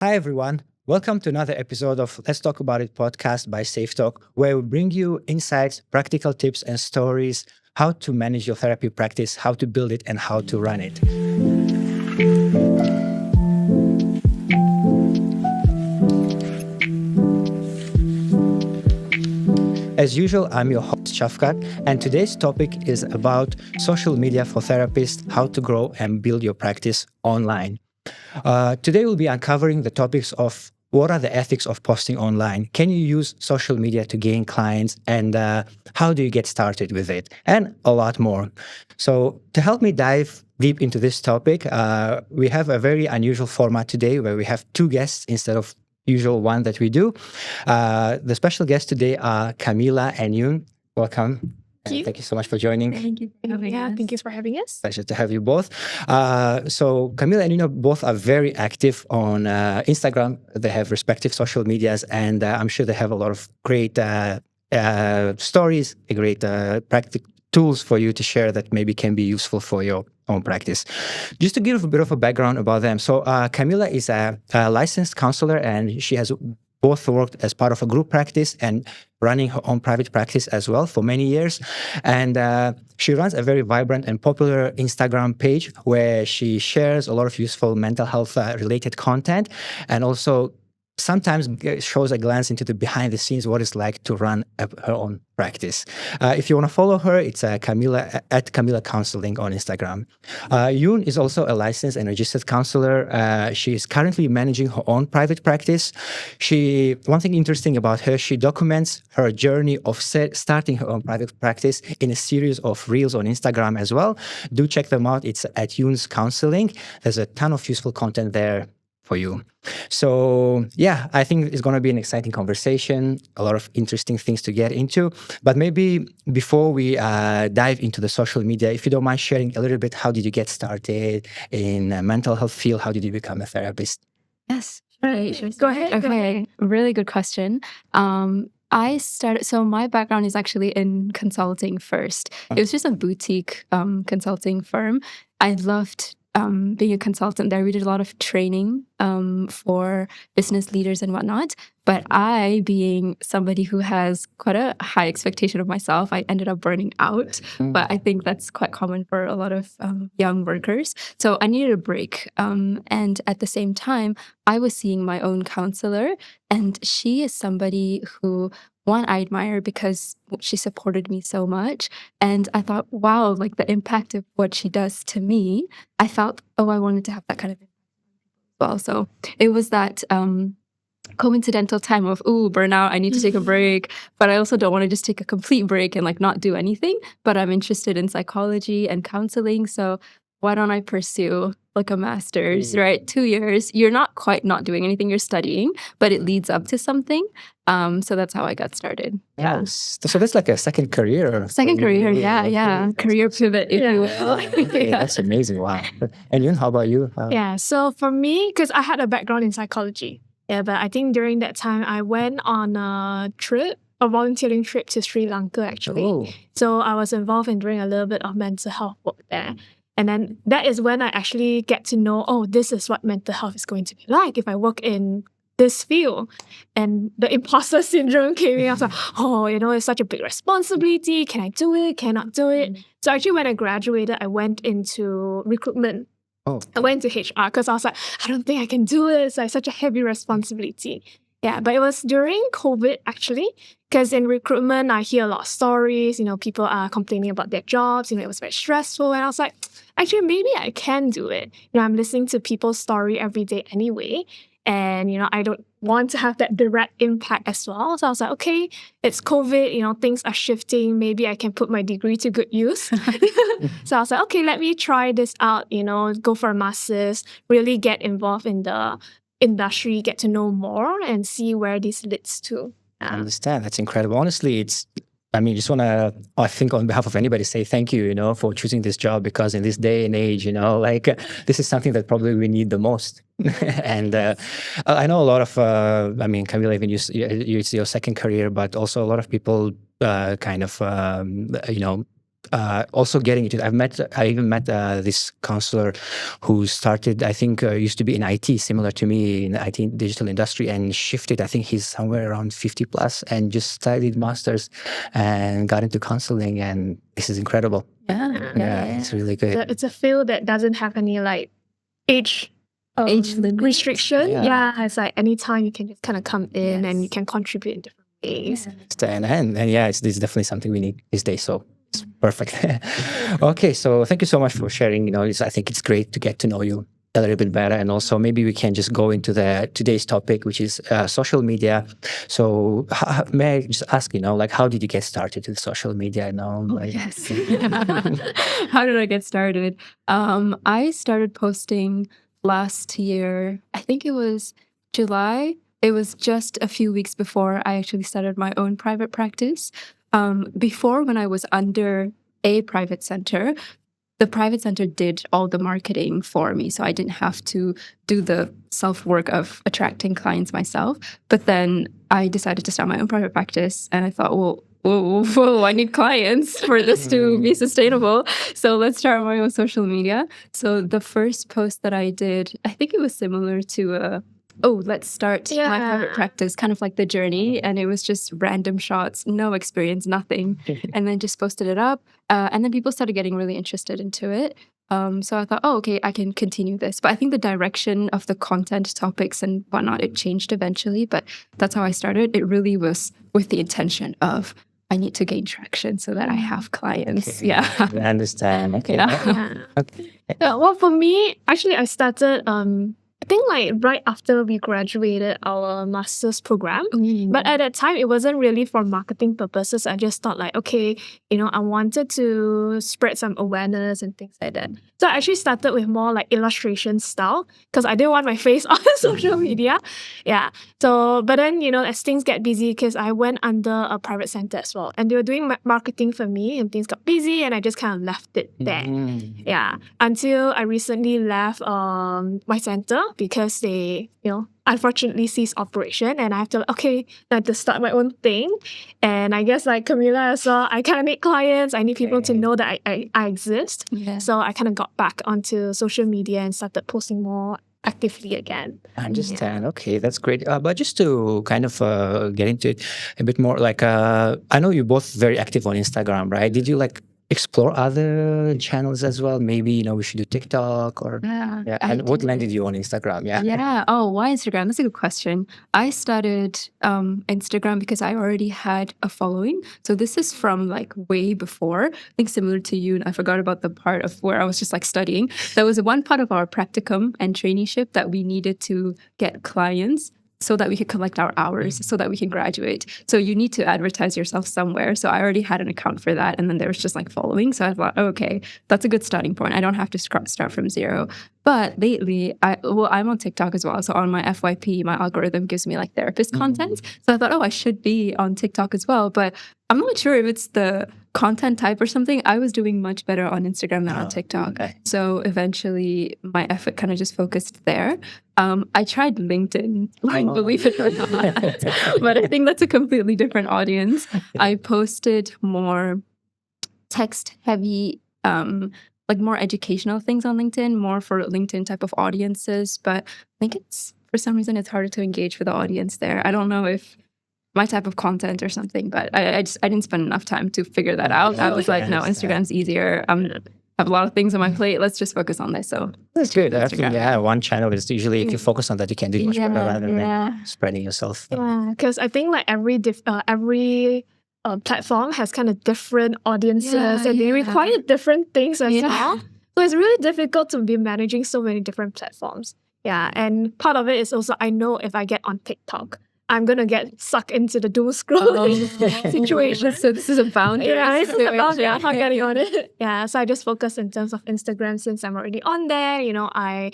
Hi, everyone. Welcome to another episode of Let's Talk About It podcast by SafeTalk, where we bring you insights, practical tips, and stories how to manage your therapy practice, how to build it, and how to run it. As usual, I'm your host, Shafkat, and today's topic is about social media for therapists, how to grow and build your practice online. Today, we'll be uncovering the topics of what are the ethics of posting online? Can you use social media to gain clients? And how do you get started with it? And a lot more. So, to help me dive deep into this topic, we have a very unusual format today where we have two guests instead of usual one that we do. The special guests today are Camila and Yoon. Welcome. Thank you so much for joining. Thank you for having us. Thank you for having us. Pleasure to have you both. So Camila and Nina both are very active on Instagram. They have respective social medias, and I'm sure they have a lot of great stories, great practical tools for you to share that maybe can be useful for your own practice. Just to give a bit of a background about them. So Camila is a licensed counselor, and she has both worked as part of a group practice and running her own private practice as well for many years. And she runs a very vibrant and popular Instagram page where she shares a lot of useful mental health related content, and also sometimes shows a glance into the behind the scenes, what it's like to run her own practice. If you want to follow her, it's Camila at Camila Counseling on Instagram. Yoon is also a licensed and registered counselor. She is currently managing her own private practice. One thing interesting about her, she documents her journey of starting her own private practice in a series of reels on Instagram as well. Do check them out. It's at Yoon's Counseling. There's a ton of useful content there for you. So yeah, I think it's going to be an exciting conversation, a lot of interesting things to get into. But maybe before we dive into the social media, if you don't mind sharing a little bit, how did you get started in a mental health field? How did you become a therapist? Yes. Right. Go ahead. Okay. Really good question. So my background is actually in consulting first. It was just a boutique consulting firm. I loved being a consultant there. We did a lot of training for business leaders and whatnot. But I, being somebody who has quite a high expectation of myself, I ended up burning out. But I think that's quite common for a lot of young workers. So I needed a break. And at the same time, I was seeing my own counselor, and she is somebody who, one, I admire because she supported me so much. And I thought, wow, like the impact of what she does to me, I felt, I wanted to have that kind of impact as well. So it was that coincidental time of, burnout, I need to take a break. But I also don't want to just take a complete break and like not do anything. But I'm interested in psychology and counseling. So why don't I pursue like a master's, right? 2 years, you're not quite not doing anything, you're studying, but it leads up to something. So that's how I got started. Yeah. So that's like a second career. Second career, yeah. Career pivot, if you will. Okay, that's amazing. Wow. And Yun, how about you? Yeah, so for me, because I had a background in psychology, but I think during that time, I went on a volunteering trip to Sri Lanka, actually. Oh. So I was involved in doing a little bit of mental health work there. And then that is when I actually get to know, this is what mental health is going to be like if I work in this field. And the imposter syndrome came in. I was like, it's such a big responsibility. Can I do it? Cannot do it? So actually, when I graduated, I went into recruitment. I went to HR because I was like, I don't think I can do it. It's like such a heavy responsibility. Yeah, but it was during COVID, actually, because in recruitment, I hear a lot of stories. People are complaining about their jobs. It was very stressful. And I was like, actually, maybe I can do it. I'm listening to people's story every day anyway. And, I don't want to have that direct impact as well. So I was like, okay, it's COVID, things are shifting. Maybe I can put my degree to good use. So I was like, okay, let me try this out, go for a master's, really get involved in the industry, get to know more and see where this leads to. I understand. That's incredible. Honestly, just want to, I think on behalf of anybody, say thank you, for choosing this job, because in this day and age, this is something that probably we need the most. And I know a lot of, Camila, even it's your second career, but also a lot of people also getting into it. I even met this counselor who started, I think, used to be in IT, similar to me in the IT digital industry, and shifted. I think he's somewhere around 50 plus and just studied masters and got into counseling. And this is incredible. Yeah. It's really good. It's a field that doesn't have any like age Age limit. restriction. Yeah. Yeah, it's like anytime you can just kind of come in and Yes. you can contribute in different ways. And yeah, it's definitely something we need these days. So it's perfect. Okay, so thank you so much for sharing. You know, I think it's great to get to know you a little bit better, and also maybe we can just go into today's topic, which is social media. So may I just ask, you know, like how did you get started with social media? You know, like, Yes. How did I get started? I started posting last year. I think it was July. It was just a few weeks before I actually started my own private practice. Before, when I was under a private center, the private center did all the marketing for me. So I didn't have to do the self-work of attracting clients myself. But then I decided to start my own private practice. And I thought, whoa, I need clients for this to be sustainable. So let's start my own social media. So the first post that I did, I think it was similar to let's start my private practice, kind of like the journey. And it was just random shots, no experience, nothing. And then just posted it up. And then people started getting really interested into it. So I thought, okay, I can continue this. But I think the direction of the content topics and whatnot, it changed eventually. But that's how I started. It really was with the intention of, I need to gain traction so that I have clients. okay. Yeah. I understand. Okay. Yeah. Okay. Yeah, well, for me, actually, I started, I think like right after we graduated our master's program. But at that time, it wasn't really for marketing purposes. I just thought like, okay, I wanted to spread some awareness and things like that. So I actually started with more like illustration style because I didn't want my face on social media. Yeah. So, but then, as things get busy, because I went under a private center as well, and they were doing marketing for me, and things got busy, and I just kind of left it there. Yeah. Until I recently left my center because they, unfortunately ceased operation, and I have to start my own thing. And I guess like Camila as well, I kind of need clients. I need people to know that I exist. Yeah. So I kind of got back onto social media and started posting more actively again. I understand. Okay, that's great. But just to kind of get into it a bit more, like I know you're both very active on Instagram, right? Did you like explore other channels as well? Maybe we should do TikTok or Yeah. And what landed you on Instagram? Yeah. Yeah. Oh, why Instagram? That's a good question. I started Instagram because I already had a following. So this is from like way before. I think similar to you. And I forgot about the part of where I was just like studying. There was one part of our practicum and traineeship that we needed to get clients so that we could collect our hours, so that we can graduate. So you need to advertise yourself somewhere. So I already had an account for that. And then there was just like following. So I thought, okay, that's a good starting point. I don't have to start from zero. But lately, I'm on TikTok as well. So on my FYP, my algorithm gives me like therapist content. So I thought, I should be on TikTok as well. But I'm not sure if it's the content type or something. I was doing much better on Instagram than on TikTok. Okay. So eventually my effort kind of just focused there. I tried LinkedIn, believe it or not, but I think that's a completely different audience. I posted more text heavy, like more educational things on LinkedIn, more for LinkedIn type of audiences. But I think for some reason, it's harder to engage with the audience there. I don't know if my type of content or something, but I didn't spend enough time to figure that out. I was like, no, Instagram's easier. I have a lot of things on my plate. Let's just focus on this. So that's good. I think, one channel is usually, if you focus on that, you can do much better rather than spreading yourself. Yeah, because I think like every platform has kind of different audiences and they require different things as well. So it's really difficult to be managing so many different platforms. Yeah, and part of it is also I know if I get on TikTok, I'm gonna get sucked into the doom scrolling situation. So this is a boundary. Yeah, it's a boundary. I'm not getting on it. Yeah, so I just focus in terms of Instagram since I'm already on there. I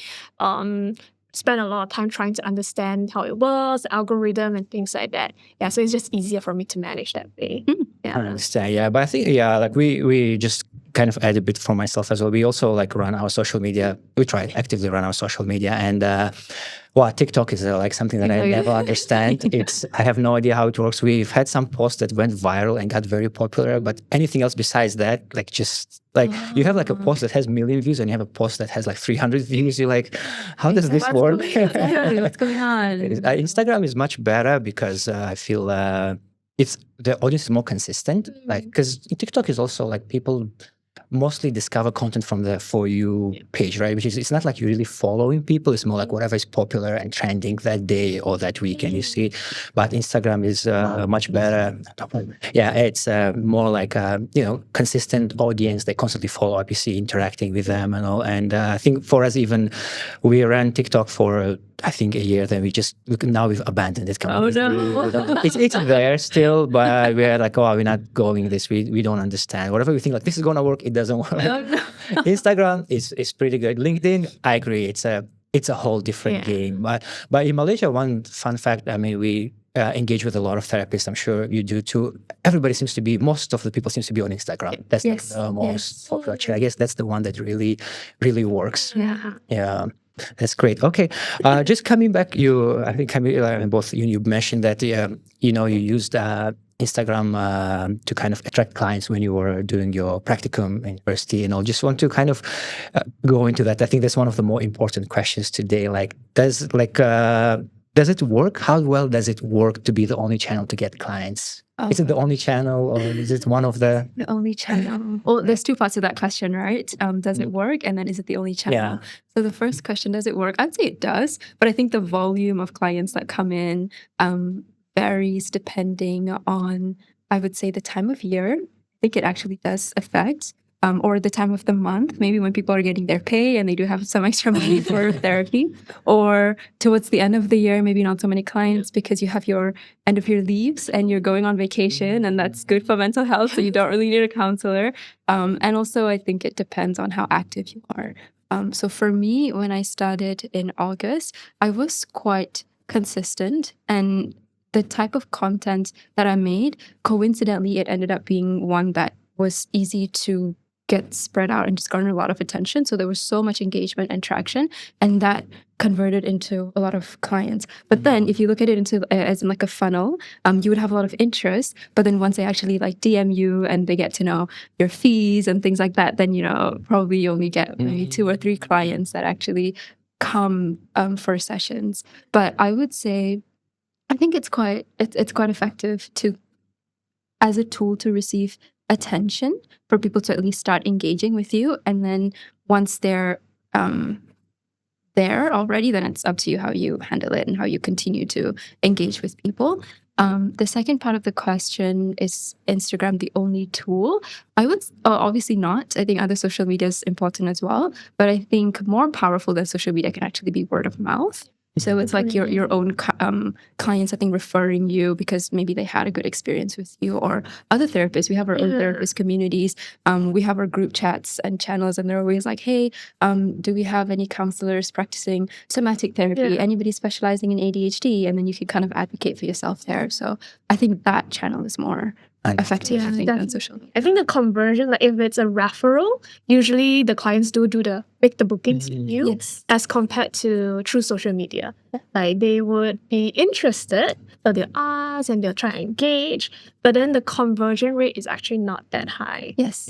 spend a lot of time trying to understand how it works, the algorithm and things like that. Yeah, so it's just easier for me to manage that way. I understand. Yeah, but I think like we just kind of add a bit for myself as well. We also like run our social media. We try actively run our social media, and TikTok is like something that I never understand. I have no idea how it works. We've had some posts that went viral and got very popular, but anything else besides that, like just like you have like a post that has 1,000,000 views and you have a post that has like 300 views. You're like, how does this work? What's going on? Instagram is much better because I feel it's the audience is more consistent. Like because TikTok is also like people mostly discover content from the For You page, right? Which is, it's not like you're really following people. It's more like whatever is popular and trending that day or that week, and you see. But Instagram is much better. Yeah, it's more like consistent audience. They constantly follow up. You see interacting with them and all. And I think for us, even we ran TikTok for I think a year. Then we've abandoned it. Oh no! It's there still, but we're like, we're not going this. We don't understand. Whatever we think like this is gonna work, it doesn't work. Oh, no. Instagram is pretty good. LinkedIn, I agree. It's a whole different game. But in Malaysia, one fun fact. I mean, we engage with a lot of therapists. I'm sure you do too. Most of the people seems to be on Instagram. That's the most popular. I guess that's the one that really, really works. Yeah. That's great. Okay, just coming back, I think Camila and both you mentioned that you used Instagram to kind of attract clients when you were doing your practicum in university, and I just want to kind of go into that. I think that's one of the more important questions today. Like, does it work? How well does it work to be the only channel to get clients? Is it the only channel, or is it one of the only channel? Well, there's two parts to that question, right? Does it work? And then is it the only channel? Yeah. So the first question, does it work? I'd say it does, but I think the volume of clients that come in varies depending on, I would say, the time of year. I think it actually does affect. Or the time of the month, maybe when people are getting their pay and they do have some extra money for therapy, or towards the end of the year, maybe not so many clients because you have your end of year leaves and you're going on vacation, and that's good for mental health, so you don't really need a counselor. And also, I think it depends on how active you are. So for me, when I started in August, I was quite consistent, and the type of content that I made, coincidentally, it ended up being one that was easy to get spread out and just garner a lot of attention. So there was so much engagement and traction, and that converted into a lot of clients. But then if you look at it as in like a funnel, you would have a lot of interest, but then once they actually like DM you and they get to know your fees and things like that, then probably you only get maybe 2 or 3 clients that actually come for sessions. But I would say I think it's quite effective as a tool to receive attention, for people to at least start engaging with you. And then once they're there already, then it's up to you how you handle it and how you continue to engage with people. The second part of the question, is Instagram the only tool? I would obviously not. I think other social media is important as well, but I think more powerful than social media can actually be word of mouth. So it's like your own clients, I think, referring you because maybe they had a good experience with you, or other therapists. We have our own therapist communities. We have our group chats and channels, and they're always like, hey, do we have any counselors practicing somatic therapy? Anybody specializing in ADHD? And then you can kind of advocate for yourself there. So I think that channel is more effective, I think, than social media. I think the conversion, like if it's a referral, usually the clients do make the bookings with you, as compared to through social media. Like they would be interested, so they'll ask and they'll try and engage, but then the conversion rate is actually not that high. Yes.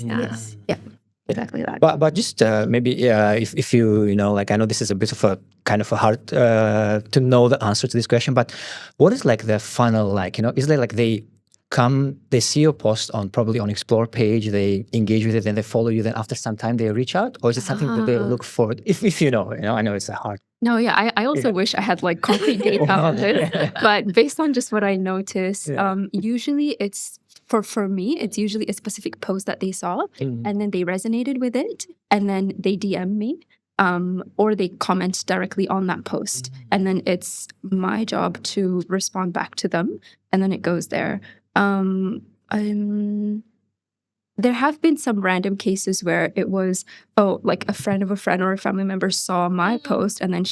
Exactly that. But just maybe if you like, I know this is a bit of a kind of a hard to know the answer to this question, but what is like the funnel like? Is there like they see your post probably on Explore page, they engage with it, then they follow you, then after some time they reach out, or is it something that they look for? If I know it's a hard. No, I also wish I had like concrete data on this, but based on just what I noticed, usually it's for me, it's usually a specific post that they saw, and then they resonated with it, and then they DM me. Or they comment directly on that post, and then it's my job to respond back to them, and then it goes there. There have been some random cases where it was, like a friend of a friend or a family member saw my post and then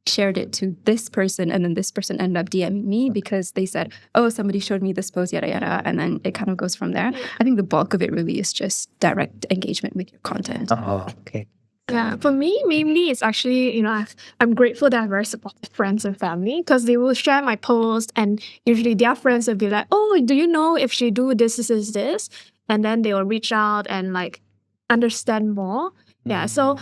shared it to this person, and then this person ended up DMing me because they said, oh, somebody showed me this post, yada yada, and then it kind of goes from there. I think the bulk of it really is just direct engagement with your content. Oh, okay. Yeah, for me, mainly it's actually, I'm grateful that I have very supportive friends and family because they will share my post, and usually their friends will be like, oh, do you know if she do this? And then they will reach out and like understand more. Yeah, so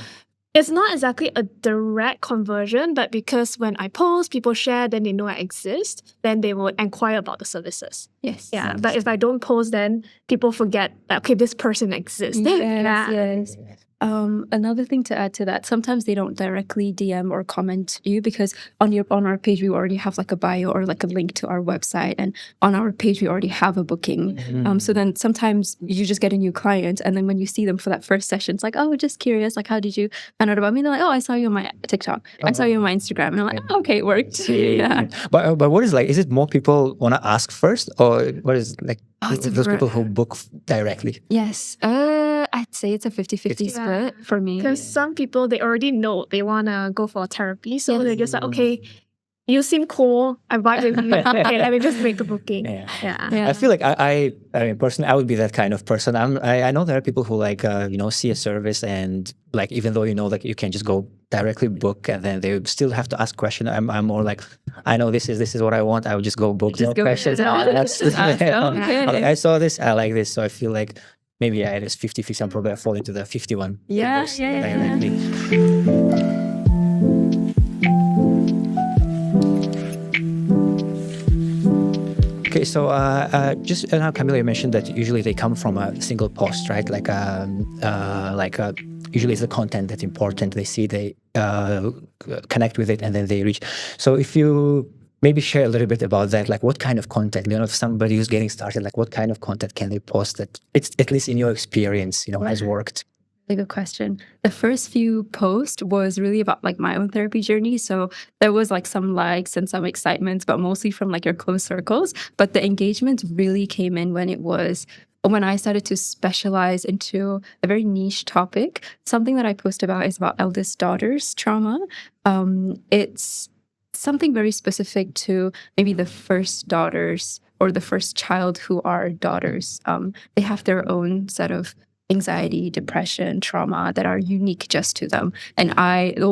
it's not exactly a direct conversion, but because when I post, people share, then they know I exist, then they will inquire about the services. Yes. Yeah, but if I don't post, then people forget that, okay, this person exists. Yes. Another thing to add to that, sometimes they don't directly DM or comment you because on our page we already have like a bio or like a link to our website, and on our page we already have a booking. So then sometimes you just get a new client, and then when you see them for that first session, it's like, oh, just curious, like how did you find out about me? And they're like, oh, I saw you on my TikTok, I saw you on my Instagram, and I'm like, oh, okay, it worked. Yeah. But what is like? Is it more people want to ask first, or what is like those people who book directly? Yes. I'd say it's a 50-50 split for me. Because some people, they already know they want to go for therapy. So they're just like, okay, you seem cool. I vibe with you. Okay, let me just make a booking. I feel like I mean, personally, I would be that kind of person. I know there are people who like, see a service and like, even though, like you can just go directly book and then they still have to ask questions. I'm more like, I know this is what I want. I would just go book. Just no questions. I saw this. I like this. So I feel like maybe it is 50-50. I'm probably fall into the 51. Yeah. Okay, so just now, Camila, you mentioned that usually they come from a single post, right? Like usually it's the content that's important. They connect with it, and then they reach. So if you maybe share a little bit about that, like what kind of content, if somebody who's getting started, like what kind of content can they post that it's at least in your experience, has worked? Really good question. The first few posts was really about like my own therapy journey. So there was like some likes and some excitement, but mostly from like your close circles. But the engagement really came in when I started to specialize into a very niche topic. Something that I post about is about eldest daughters trauma. It's something very specific to maybe the first daughters or the first child who are daughters. They have their own set of anxiety, depression, trauma that are unique just to them. And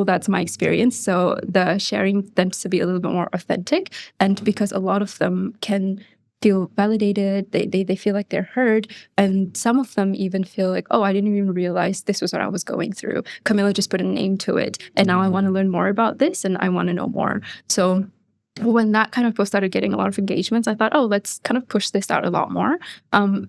that's my experience. So the sharing tends to be a little bit more authentic. And because a lot of them can feel validated, they feel like they're heard. And some of them even feel like, oh, I didn't even realize this was what I was going through. Camila just put a name to it. And now I want to learn more about this and I want to know more. So when that kind of post started getting a lot of engagements, I thought, oh, let's kind of push this out a lot more.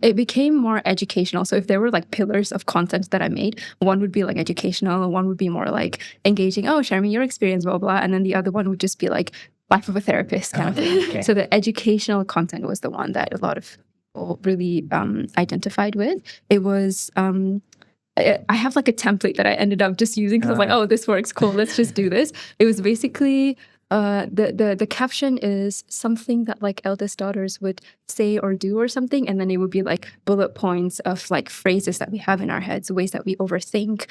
It became more educational. So if there were like pillars of content that I made, one would be like educational, one would be more like engaging, oh, share me your experience, blah, blah. And then the other one would just be like life of a therapist kind of thing. Okay. So the educational content was the one that a lot of people really identified with. It was... I have like a template that I ended up just using because I was like, oh, this works, cool, let's just do this. It was basically... the caption is something that like eldest daughters would say or do or something, and then it would be like bullet points of like phrases that we have in our heads, ways that we overthink,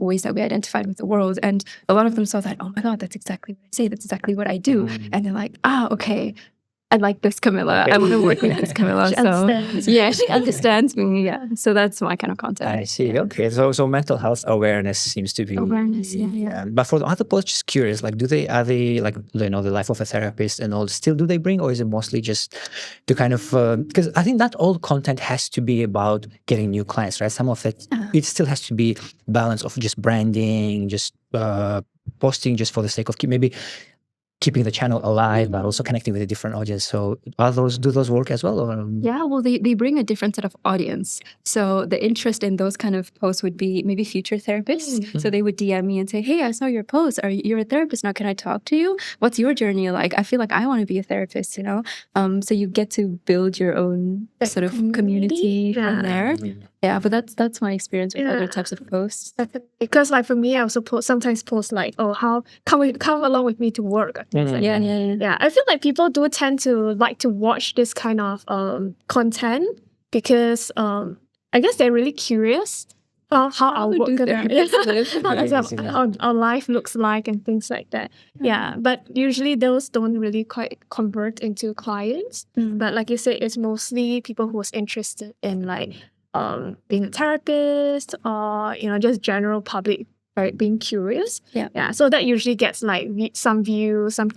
ways that we identified with the world. And a lot of them saw that, oh my God, that's exactly what I say, that's exactly what I do. And they're like, okay, I like this Camila. I want to work with this Camila. She understands. Yeah, she understands me. Yeah. So that's my kind of content. I see. Yeah. Okay. So mental health awareness seems to be awareness. Yeah. But for the other posts, just curious, like, are they like, the life of a therapist and all, still do they bring, or is it mostly just to kind of, because I think not all content has to be about getting new clients, right? Some of it, it still has to be balance of just branding, just posting just for the sake of maybe keeping the channel alive, but also connecting with a different audience. So do those work as well? Or? Yeah, well, they bring a different set of audience. So the interest in those kind of posts would be maybe future therapists. Mm-hmm. So they would DM me and say, hey, I saw your post. You're a therapist now. Can I talk to you? What's your journey like? I feel like I want to be a therapist, So you get to build your own sort of community from there. Yeah, but that's my experience with other types of posts. Because like for me, I also sometimes post like, oh, how come along with me to work? Mm-hmm. Yeah. I feel like people do tend to like to watch this kind of content because I guess they're really curious how our do work therapists live? how our life looks like and things like that. Yeah, but usually those don't really quite convert into clients. But like you said, it's mostly people who's interested in like being a therapist or just general public, right? Being curious. Yeah. So that usually gets like some views, some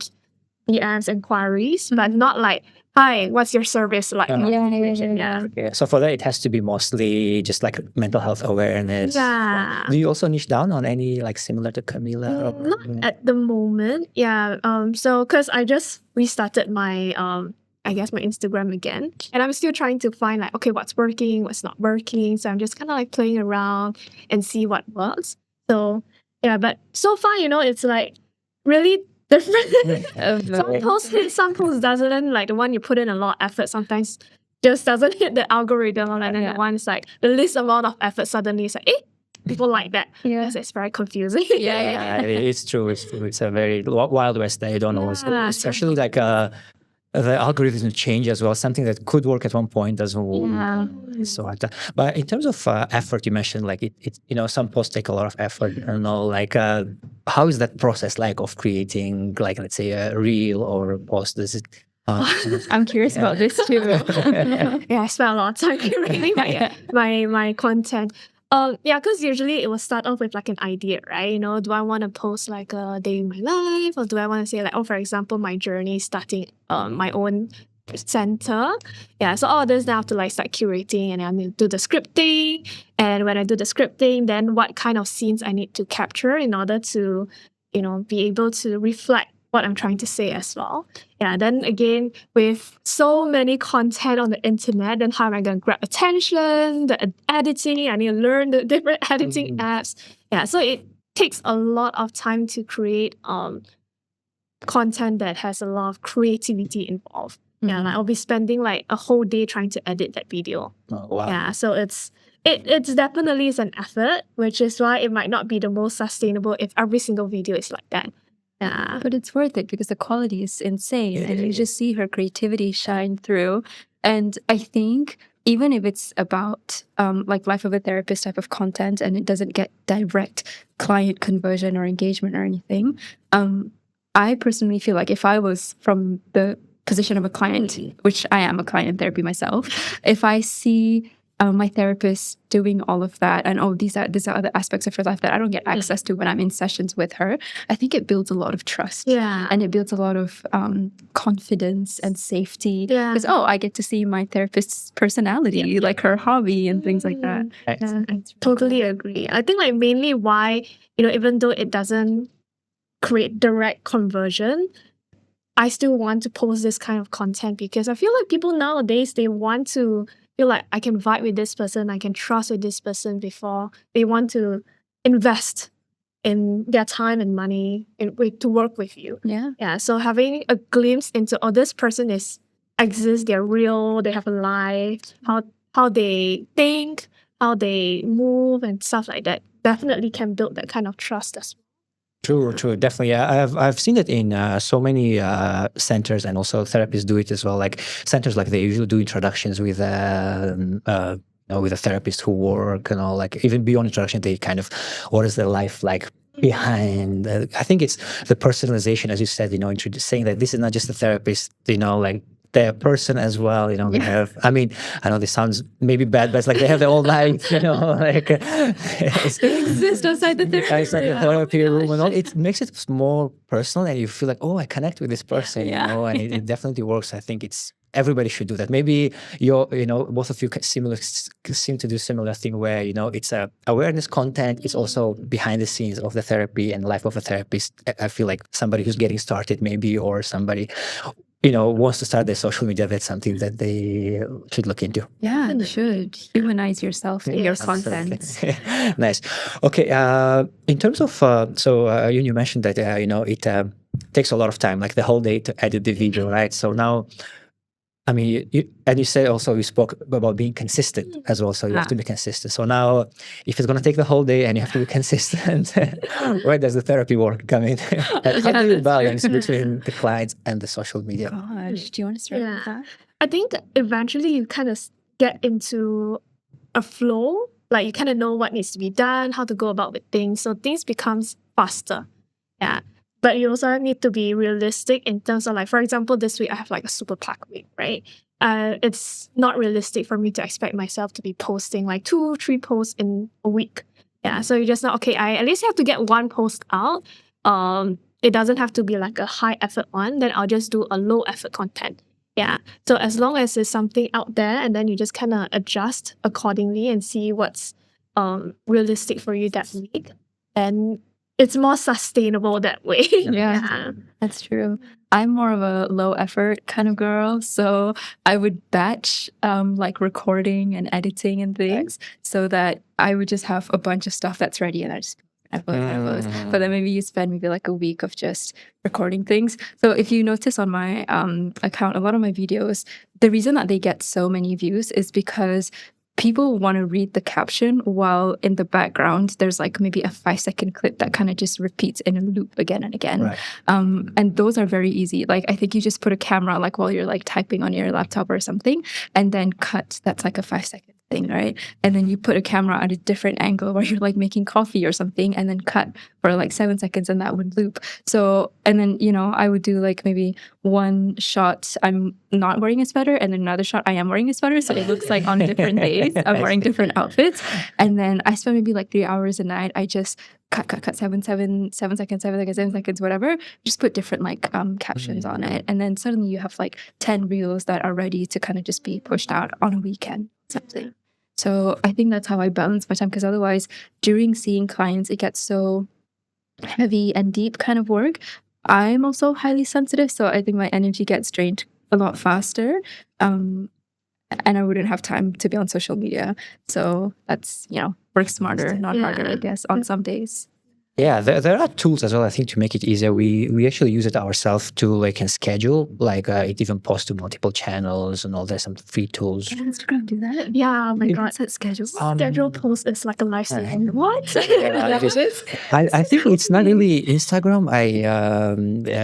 DMs, inquiries, but not like, hi, what's your service like? Yeah. Okay. So for that, it has to be mostly just like mental health awareness. Yeah. Do you also niche down on any like similar to Camila? Or, Not at the moment. Yeah. So because I just restarted my I guess my Instagram again. And I'm still trying to find like, okay, what's working, what's not working. So I'm just kind of like playing around and see what works. So yeah, but so far, it's like really different. Some posts hit, some posts doesn't. Like the one you put in a lot of effort sometimes just doesn't hit the algorithm. And then the one's like the least amount of effort suddenly is like, people like that. Yeah. So it's very confusing. yeah, it's true. It's true. It's a very wild west that you don't always, Yeah. especially like the algorithm change as well. Something that could work at one point doesn't work. Yeah. So hard to- but in terms of effort, you mentioned like it some posts take a lot of effort. I don't know, like how is that process like of creating like let's say a reel or a post? Does it? I'm curious about this too. Yeah, I spent a lot of time curating my content. Yeah, because usually it will start off with like an idea, right? Do I want to post like a day in my life, or do I want to say like, for example, my journey starting my own center? Yeah, so all this, then I have to like start curating, and I need to do the scripting. And when I do the scripting, then what kind of scenes I need to capture in order to, be able to reflect what I'm trying to say as well. Yeah, then again, with so many content on the internet, then how am I going to grab attention, the editing, I need to learn the different editing apps. Yeah, so it takes a lot of time to create content that has a lot of creativity involved. Yeah, like I'll be spending like a whole day trying to edit that video. Oh, wow. Yeah, so it's definitely is an effort, which is why it might not be the most sustainable if every single video is like that. Yeah. But it's worth it because the quality is insane and you just see her creativity shine through. And I think even if it's about like life of a therapist type of content and it doesn't get direct client conversion or engagement or anything, I personally feel like if I was from the position of a client, which I am a client in therapy myself, if I see my therapist doing all of that and these are other aspects of her life that I don't get access to when I'm in sessions with her, I think it builds a lot of trust. Yeah. And it builds a lot of confidence and safety. Yeah. Because, I get to see my therapist's personality, like her hobby and things like that. Yeah, I totally agree. I think like mainly why, even though it doesn't create direct conversion, I still want to post this kind of content because I feel like people nowadays, they want to feel like I can vibe with this person, I can trust with this person before they want to invest in their time and money to work with you. Yeah. Yeah. So having a glimpse into, this person exists, they're real, they have a life, how they think, how they move and stuff like that definitely can build that kind of trust as well. True, definitely. Yeah, I've seen it in so many centers, and also therapists do it as well. Like centers, like they usually do introductions with with a therapist who work, like even beyond introduction, they kind of what is their life like behind. I think it's the personalization, as you said, saying that this is not just a therapist, like they're a person as well, they have, I mean, I know this sounds maybe bad, but it's like they have their own life, like they exist outside the therapy room and all. It makes it more personal and you feel like, I connect with this person, and it definitely works. I think everybody should do that. Maybe both of you seem to do similar thing where, it's a awareness content. It's also behind the scenes of the therapy and life of a therapist. I feel like somebody who's getting started maybe, or somebody wants to start their social media, that's something that they should look into. Yeah, you should humanize yourself in your content. Nice. Okay. In terms of you mentioned that it takes a lot of time, like the whole day to edit the video, right? So now, I mean, you said also you spoke about being consistent as well. So you have to be consistent. So now, if it's going to take the whole day and you have to be consistent, where does the therapy work come in? How do you balance between the clients and the social media? Gosh, do you want to start with that? I think eventually you kind of get into a flow like you kind of know what needs to be done, how to go about with things. So things becomes faster. Yeah. But you also need to be realistic in terms of like, for example, this week I have like a super packed week, right? It's not realistic for me to expect myself to be posting like 2-3 posts in a week. Yeah. So you just know, okay, I at least have to get one post out. It doesn't have to be like a high effort one. Then I'll just do a low effort content. Yeah. So as long as there's something out there, and then you just kind of adjust accordingly and see what's realistic for you that week, and it's more sustainable that way. Yeah. That's true. I'm more of a low effort kind of girl. So I would batch like recording and editing and things so that I would just have a bunch of stuff that's ready and I just upload. But then maybe you spend maybe like a week of just recording things. So if you notice on my account, a lot of my videos, the reason that they get so many views is because people want to read the caption while in the background there's like maybe a 5-second clip that kind of just repeats in a loop again and again. Right. And those are very easy. Like I think you just put a camera like while you're like typing on your laptop or something and then cut. That's like a 5-second thing, right? And then you put a camera at a different angle where you're like making coffee or something and then cut for like 7 seconds and that would loop. So, and then, you know, I would do like maybe one shot I'm not wearing a sweater and then another shot I am wearing a sweater. So it looks like on different days I'm wearing different outfits. And then I spend maybe like 3 hours a night. I just cut 7 seconds, whatever. Just put different like captions on it. And then suddenly you have like 10 reels that are ready to kind of just be pushed out on a weekend. Something. So I think that's how I balance my time because otherwise during seeing clients it gets so heavy and deep kind of work. I'm also highly sensitive, so I think my energy gets drained a lot faster. And I wouldn't have time to be on social media. So that's, you know, work smarter, not harder, I guess, on some days. Yeah, there are tools as well, I think, to make it easier. We actually use it ourselves to like can schedule, like it even posts to multiple channels and all. There's some free tools. Can Instagram do that? Yeah, oh my God. What's that schedule? Schedule post is like a lifesaver. What? I think it's not really Instagram.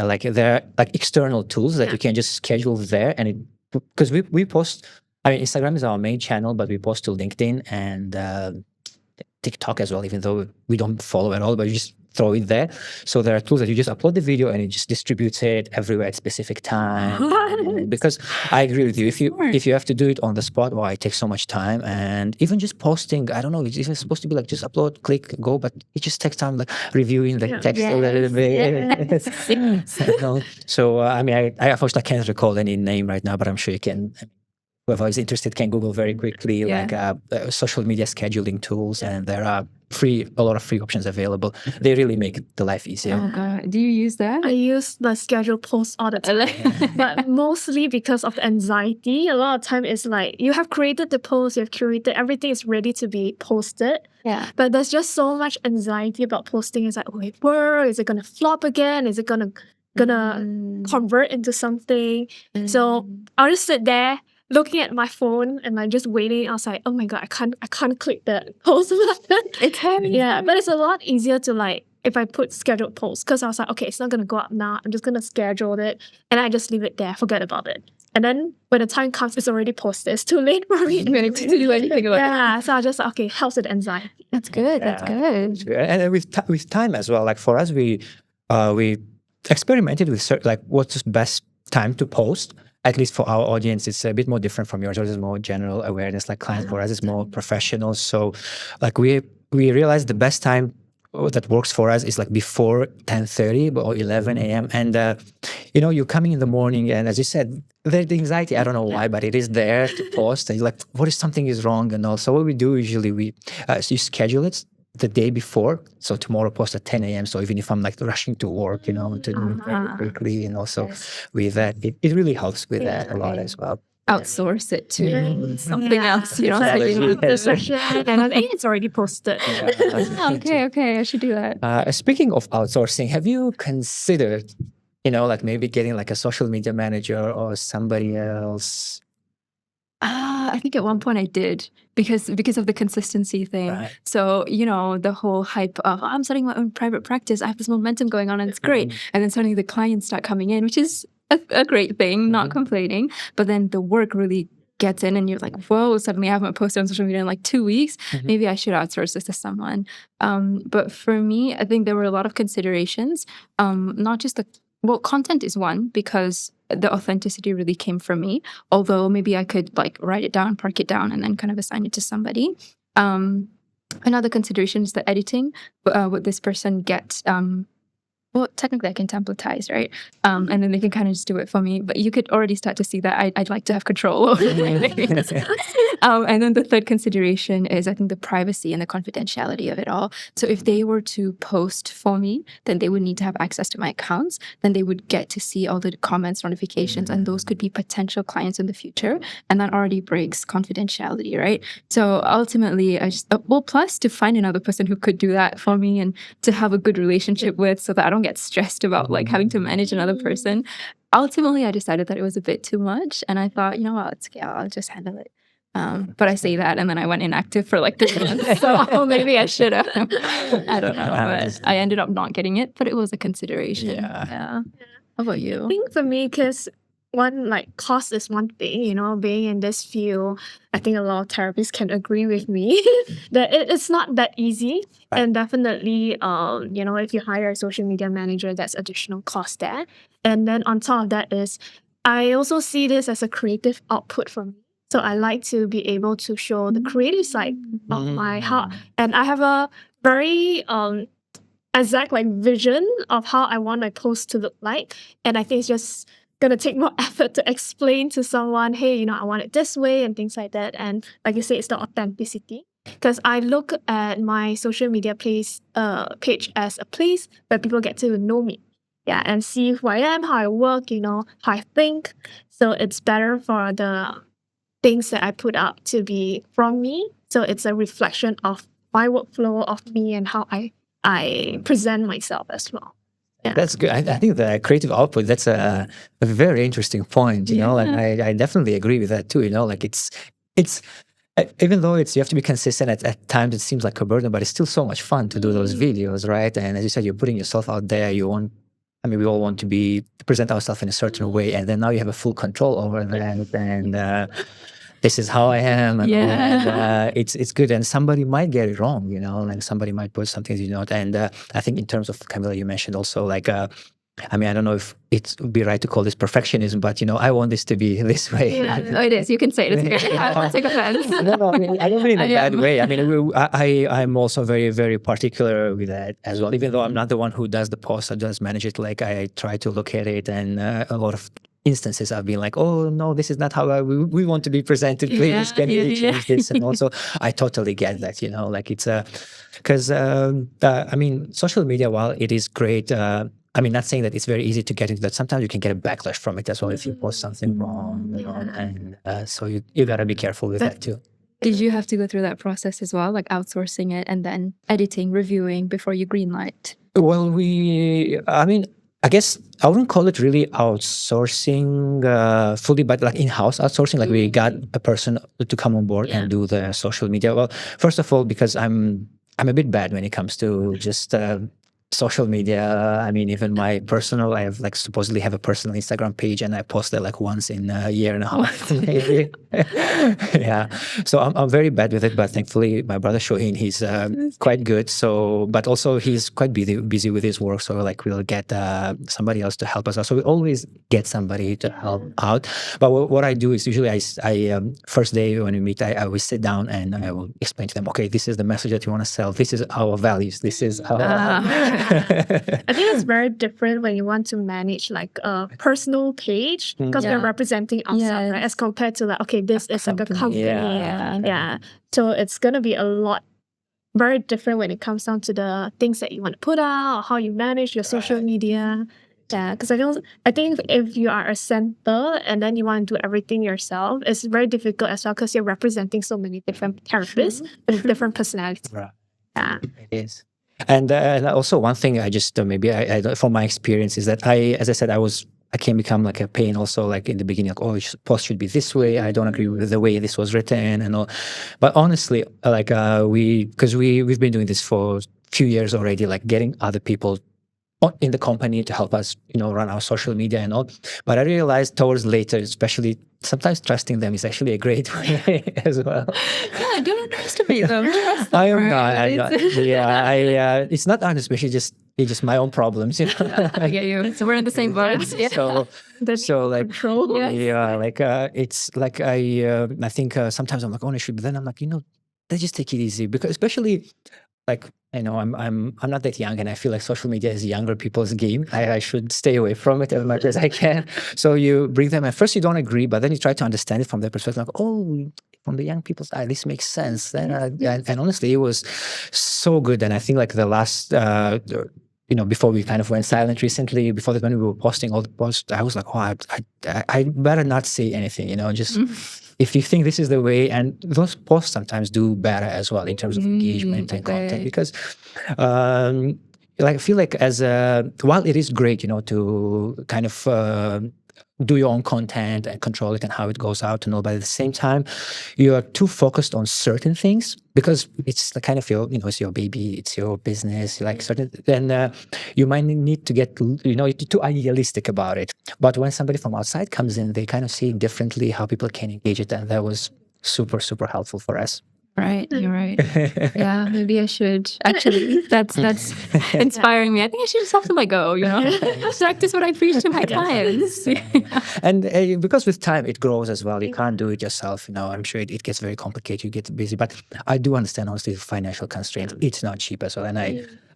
Like there are like external tools that you can just schedule there, and it because we post. I mean, Instagram is our main channel, but we post to LinkedIn and TikTok as well, even though we don't follow at all, but you just throw it there. So there are tools that you just upload the video and it just distributes it everywhere at specific time. Because I agree with you, if you have to do it on the spot, it takes so much time. And even just posting, I don't know, it's even supposed to be like just upload, click, go, but it just takes time, like reviewing the text a little bit. So I mean, I unfortunately can't recall any name right now, but I'm sure you can. Whoever is interested can Google very quickly, like social media scheduling tools, and there are a lot of free options available. They really make the life easier. Oh God, do you use that? I use the schedule post all the time, but mostly because of the anxiety. A lot of time it's like you have created the post, you have curated, everything is ready to be posted. Yeah. But there's just so much anxiety about posting. It's like, will it work? Is it gonna flop again? Is it gonna convert into something? So I'll just sit there looking at my phone and like just waiting. I was like, oh my God, I can't click the post button. It's heavy. Yeah, but it's a lot easier to like if I put scheduled posts because I was like, okay, it's not gonna go up now. I'm just gonna schedule it and I just leave it there, forget about it. And then when the time comes, it's already posted. It's too late for me to do anything about it. Yeah, so I just okay, helps with anxiety. That's good. That's good. And with time as well. Like for us, we experimented with like what's the best time to post. At least for our audience, it's a bit more different from yours. Yours is more general awareness, like client. For us, it's more professional. So, like we realized the best time that works for us is like before 10:30 or 11 a.m. And you know, you're coming in the morning, and as you said, the anxiety. I don't know why, but it is there to post. And you're like, what if something is wrong? And also, what we do usually, so you schedule it the day before. So tomorrow post at 10 a.m. So even if I'm like rushing to work, you know, to do it very quickly, and also with that, it really helps with that a lot as well. Outsource it to something else, you know. And then it's already posted. Okay, I should do that. Speaking of outsourcing, have you considered, you know, like maybe getting like a social media manager or somebody else? I think at one point I did because of the consistency thing. Right. So, you know, the whole hype of I'm starting my own private practice. I have this momentum going on and it's great. And then suddenly the clients start coming in, which is a great thing, not complaining. But then the work really gets in and you're like, whoa, suddenly I haven't posted on social media in like 2 weeks. Maybe I should outsource this to someone. But for me, I think there were a lot of considerations. Not just content is one, because the authenticity really came from me. Although maybe I could like write it down, park it down, and then kind of assign it to somebody. Another consideration is the editing. Would this person get well, technically I can templatize, right? And then they can kind of just do it for me. But you could already start to see that I'd like to have control over things. And then the third consideration is, I think, the privacy and the confidentiality of it all. So if they were to post for me, then they would need to have access to my accounts. Then they would get to see all the comments, notifications, and those could be potential clients in the future. And that already breaks confidentiality, right? So ultimately, I just, plus to find another person who could do that for me and to have a good relationship with, so that I don't get stressed about like having to manage another person. Ultimately, I decided that it was a bit too much, and I thought, you know what, it's okay, I'll just handle it. But I say that, and then I went inactive for like 3 months. So maybe I should have. I don't know, but I ended up not getting it. But it was a consideration. Yeah. How about you? I think for me, because one, like, cost is one thing, you know, being in this field, I think a lot of therapists can agree with me that it's not that easy. Right. And definitely, you know, if you hire a social media manager, that's additional cost there. And then on top of that is, I also see this as a creative output for me. So I like to be able to show the creative side of my heart. And I have a very exact like vision of how I want my post to look like. And I think it's just gonna take more effort to explain to someone, hey, you know, I want it this way and things like that. And like you say, it's the authenticity. Because I look at my social media page as a place where people get to know me. Yeah, and see who I am, how I work, you know, how I think. So it's better for the things that I put up to be from me. So it's a reflection of my workflow, of me, and how I present myself as well. Yeah. That's good. I think the creative output, that's a very interesting point, you know, like I definitely agree with that too, you know, like it's even though you have to be consistent at times, it seems like a burden, but it's still so much fun to do those videos, right? And as you said, you're putting yourself out there. We all want to present ourselves in a certain way, and then now you have a full control over that, and this is how I am, and it's good. And somebody might get it wrong, you know, like somebody might put something you know. And I think in terms of Camilla, you mentioned also like, I mean, I don't know if it would be right to call this perfectionism, but you know, I want this to be this way. Yeah, it is. You can say it. It's okay. I won't take offense. No, I mean, I don't mean in a bad way. I mean, I'm also very, very particular with that as well. Even though I'm not the one who does the post, I just manage it. Like I try to look at it, and a lot of instances I've been like, oh no, this is not how we want to be presented. Please can you change this? And also, I totally get that. You know, like it's because I mean, social media, while it is great. I mean, not saying that it's very easy to get into that. Sometimes you can get a backlash from it as well if you post something wrong. You know, and so you gotta be careful with that too. Did you have to go through that process as well, like outsourcing it and then editing, reviewing before you greenlight? Well, I mean, I guess I wouldn't call it really outsourcing fully, but like in-house outsourcing. Like we got a person to come on board and do the social media. Well, first of all, because I'm a bit bad when it comes to just social media. I mean, even my personal, I have like supposedly have a personal Instagram page, and I post there like once in a year and a half. Maybe. Yeah. So I'm very bad with it, but thankfully my brother Shohin, he's quite good. So, but also he's quite busy with his work. So like we'll get somebody else to help us out. So we always get somebody to help out. But what I do is usually I first day when we meet, I always sit down and I will explain to them, okay, this is the message that you want to sell. This is our values. This is our I think it's very different when you want to manage like a personal page because you're representing outside, right? As compared to like, okay, this is like a company. Yeah. So it's gonna be a lot very different when it comes down to the things that you want to put out, or how you manage your social media. Yeah, because I think if you are a center and then you want to do everything yourself, it's very difficult as well because you're representing so many different therapists with different personalities. Right. Yeah, it is. And also one thing I just maybe I from my experience is that as I said, I can become like a pain also, like in the beginning, like, oh, post should be this way. I don't agree with the way this was written and all. But honestly, like we've been doing this for a few years already, like getting other people in the company to help us, run our social media and all. But I realized towards later, especially sometimes trusting them is actually a great way as well. Yeah, don't underestimate them. Trust them, I am right? not. It's- It's not honest, especially it's just my own problems. I get you. So we're in the same boat. Yeah. So like control. Yes. like it's like I think sometimes I'm like, oh, I should, but then I'm like, let's just take it easy, because especially like I'm not that young, and I feel like social media is younger people's game. I should stay away from it as much as I can. So you bring them, at first you don't agree, but then you try to understand it from their perspective. Like, oh, from the young people's eye, this makes sense. Then and honestly, it was so good. And I think like the last before we kind of went silent recently, before that, when we were posting all the posts, I was like, oh, I better not say anything, just if you think this is the way. And those posts sometimes do better as well in terms of engagement and content, because like I feel like while it is great, to kind of do your own content and control it and how it goes out and all, but at the same time, you are too focused on certain things, because it's the kind of it's your baby, it's your business, like certain, then you might need to get, you're too idealistic about it. But when somebody from outside comes in, they kind of see differently how people can engage it, and that was super, super helpful for us. Right, you're right. Yeah, maybe I should. Actually, that's inspiring me. I think I should just have to let go, practice what I preach to my clients. And because with time it grows as well. You can't do it yourself. I'm sure it gets very complicated. You get busy, but I do understand honestly the financial constraints. It's not cheap as well. And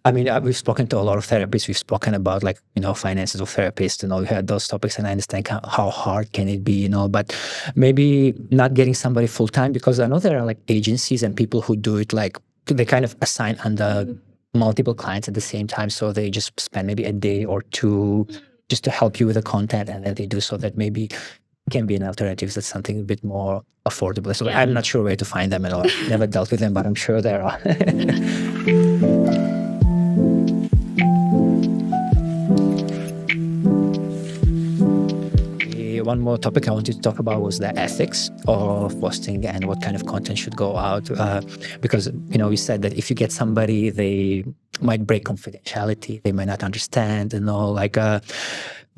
I mean, we've spoken to a lot of therapists. We've spoken about like, finances of therapists and all. We had those topics, and I understand how hard can it be, but maybe not getting somebody full time, because I know there are like agencies and people who do it, like they kind of assign under multiple clients at the same time. So they just spend maybe a day or two just to help you with the content, and then they do, so that maybe can be an alternative. That's something a bit more affordable. So I'm not sure where to find them at all. I've never dealt with them, but I'm sure there are. One more topic I wanted to talk about was the ethics of posting and what kind of content should go out. Because, we said that if you get somebody, they might break confidentiality, they might not understand and all. Like,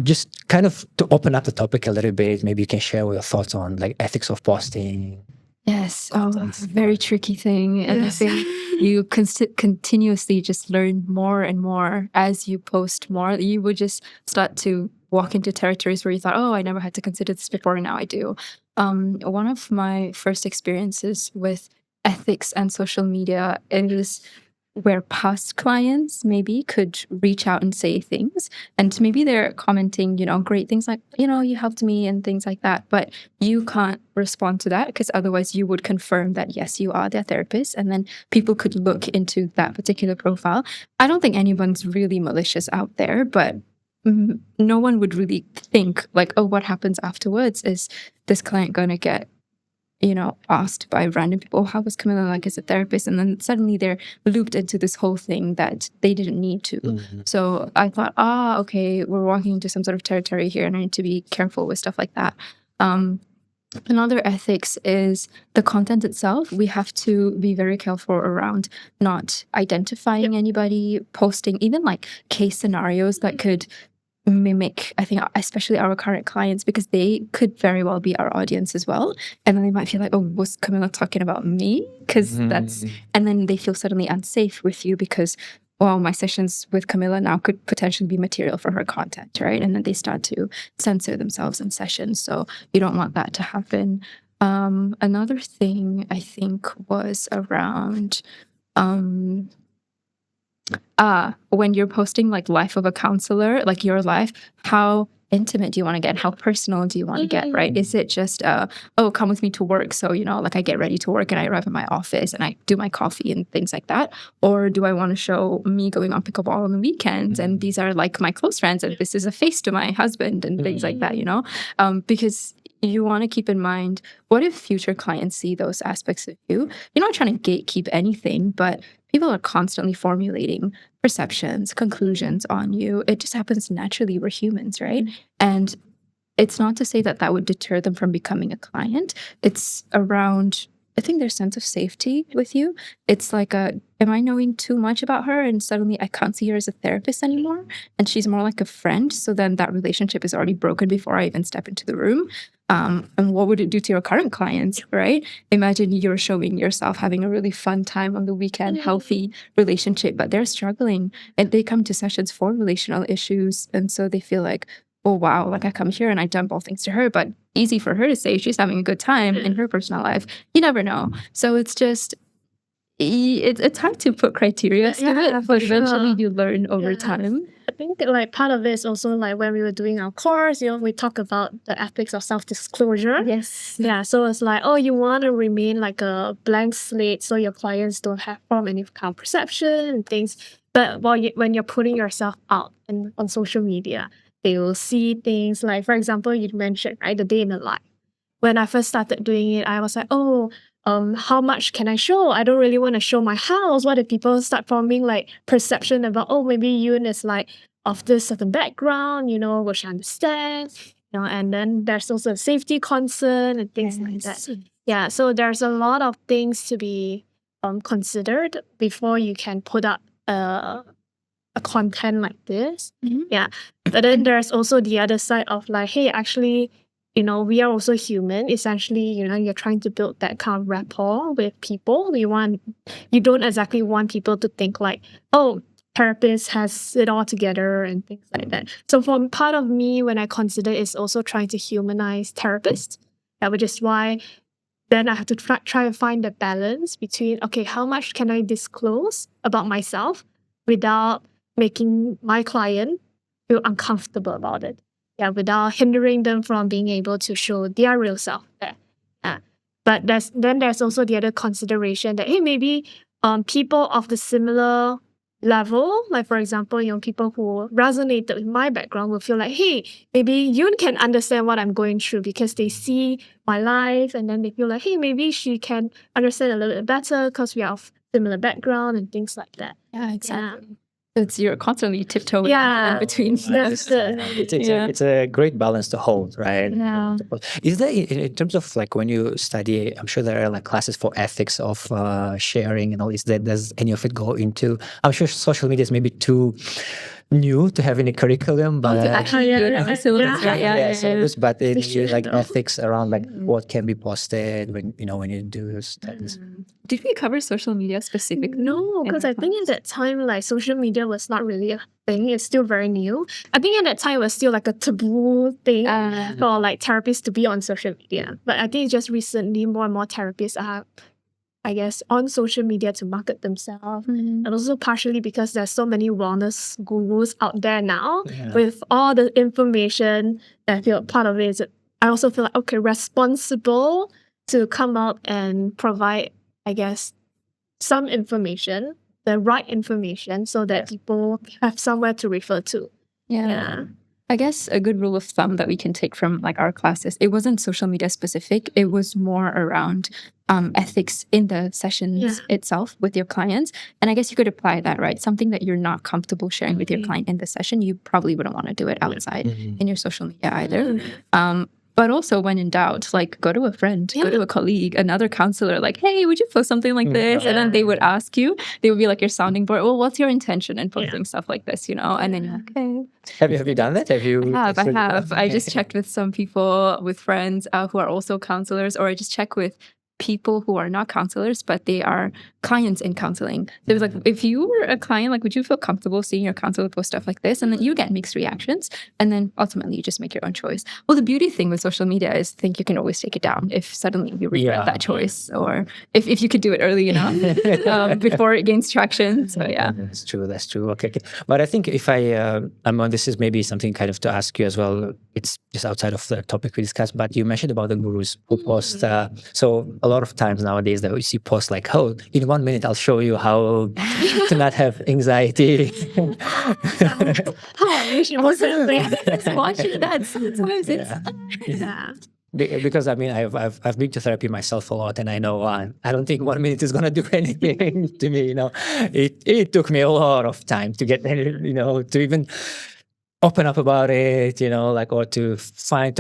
just kind of to open up the topic a little bit, maybe you can share your thoughts on like ethics of posting. Yes. Oh, that's a very tricky thing. And I think you continuously just learn more and more as you post more. You would just start to walk into territories where you thought, oh, I never had to consider this before, and now I do. One of my first experiences with ethics and social media is where past clients maybe could reach out and say things, and maybe they're commenting, great things like, you helped me and things like that, but you can't respond to that, because otherwise you would confirm that yes, you are their therapist, and then people could look into that particular profile. I don't think anyone's really malicious out there, but no one would really think like, oh, what happens afterwards? Is this client going to get asked by random people, how was Camilla like as a therapist? And then suddenly they're looped into this whole thing that they didn't need to. Mm-hmm. So I thought, okay, we're walking into some sort of territory here, and I need to be careful with stuff like that. Another ethics is the content itself. We have to be very careful around not identifying anybody, posting even like case scenarios that could mimic, I think, especially our current clients, because they could very well be our audience as well. And then they might feel like, oh, was Camilla talking about me? Because and then they feel suddenly unsafe with you because, well, my sessions with Camilla now could potentially be material for her content, right? And then they start to censor themselves in sessions. So you don't want that to happen. Another thing I think was around when you're posting like life of a counselor, like your life, how intimate do you want to get? How personal do you want to get, right? Is it just, oh, come with me to work. So, like I get ready to work and I arrive at my office and I do my coffee and things like that. Or do I want to show me going on pickleball on the weekends? And these are like my close friends and this is a face to my husband and things like that, because you want to keep in mind, what if future clients see those aspects of you? You're not trying to gatekeep anything, but people are constantly formulating perceptions, conclusions on you. It just happens naturally. We're humans, right? And it's not to say that that would deter them from becoming a client. It's around I think their sense of safety with you. It's like am I knowing too much about her and suddenly I can't see her as a therapist anymore? And she's more like a friend. So then that relationship is already broken before I even step into the room. And what would it do to your current clients, right? Imagine you're showing yourself having a really fun time on the weekend, healthy relationship, but they're struggling and they come to sessions for relational issues. And so they feel like, oh, wow, like I come here and I dump all things to her, but easy for her to say she's having a good time in her personal life. You never know. So it's just, it's hard to put criteria to it, but eventually you learn over time. I think like part of it is also like when we were doing our course, we talk about the ethics of self-disclosure. Yes. Yeah, so it's like, oh, you want to remain like a blank slate so your clients don't have form any kind of perception and things. But when you're putting yourself out on social media, they will see things like, for example, you mentioned, right, the day in the life. When I first started doing it, I was like, how much can I show? I don't really want to show my house. What if people start forming like perception about, oh, maybe Yoon is like of this certain background, which I understand, and then there's also a safety concern and things like that. Yeah, so there's a lot of things to be considered before you can put up a content like this. Yeah, but then there's also the other side of like, hey, actually, we are also human. Essentially, you're trying to build that kind of rapport with people. You don't exactly want people to think like, oh, therapist has it all together and things like that. So for part of me, when I consider is also trying to humanize therapists, which is why then I have to try to find the balance between, okay, how much can I disclose about myself without making my client feel uncomfortable about it. Without hindering them from being able to show their real self there. But there's also the other consideration that, hey, maybe people of the similar level, like for example, people who resonated with my background will feel like, hey, maybe you can understand what I'm going through because they see my life and then they feel like, hey, maybe she can understand a little bit better because we are of similar background and things like that. Yeah, exactly. You're constantly tiptoeing in between. It's a great balance to hold, right? Yeah. Is there, in terms of like when you study, I'm sure there are like classes for ethics of sharing and all this. Does any of it go into? I'm sure social media is maybe too new to have any curriculum, but syllabus, but it's like ethics around like what can be posted when you do studies. Did we cover social media specifically? No, because I think at that time, like social media was not really a thing. It's still very new. I think at that time it was still like a taboo thing for like therapists to be on social media. But I think just recently more and more therapists are, I guess, on social media to market themselves. And also partially because there's so many wellness gurus out there now with all the information. I feel part of it is I also feel like, okay, responsible to come out and provide, I guess, some information, the right information, so that people have somewhere to refer to. Yeah. I guess a good rule of thumb that we can take from like our classes, it wasn't social media specific. It was more around ethics in the sessions itself with your clients. And I guess you could apply that, right? Something that you're not comfortable sharing with your client in the session, you probably wouldn't want to do it outside in your social media either. But also when in doubt, like go to a friend, go to a colleague, another counselor, like, hey, would you post something like this? And then they would ask you, they would be like your sounding board, well, what's your intention in posting stuff like this, And then you're like, okay. Have you done that? Have you? I have. I just checked with some people, with friends who are also counselors, or I just check with people who are not counselors, but they are clients in counseling. There was like, if you were a client, like, would you feel comfortable seeing your counselor post stuff like this? And then you get mixed reactions. And then ultimately you just make your own choice. Well, the beauty thing with social media is I think you can always take it down if suddenly you regret that choice, or if you could do it early enough before it gains traction. So yeah. That's true. Okay. But I think if I'm on, this is maybe something kind of to ask you as well. It's just outside of the topic we discussed, but you mentioned about the gurus who post. So a lot of times nowadays that we see posts like, oh, in 1 minute I'll show you how to not have anxiety. Watching that sometimes Because I mean I've been to therapy myself a lot, and I know I don't think 1 minute is gonna do anything to me. It took me a lot of time to get to even open up about it, like, or to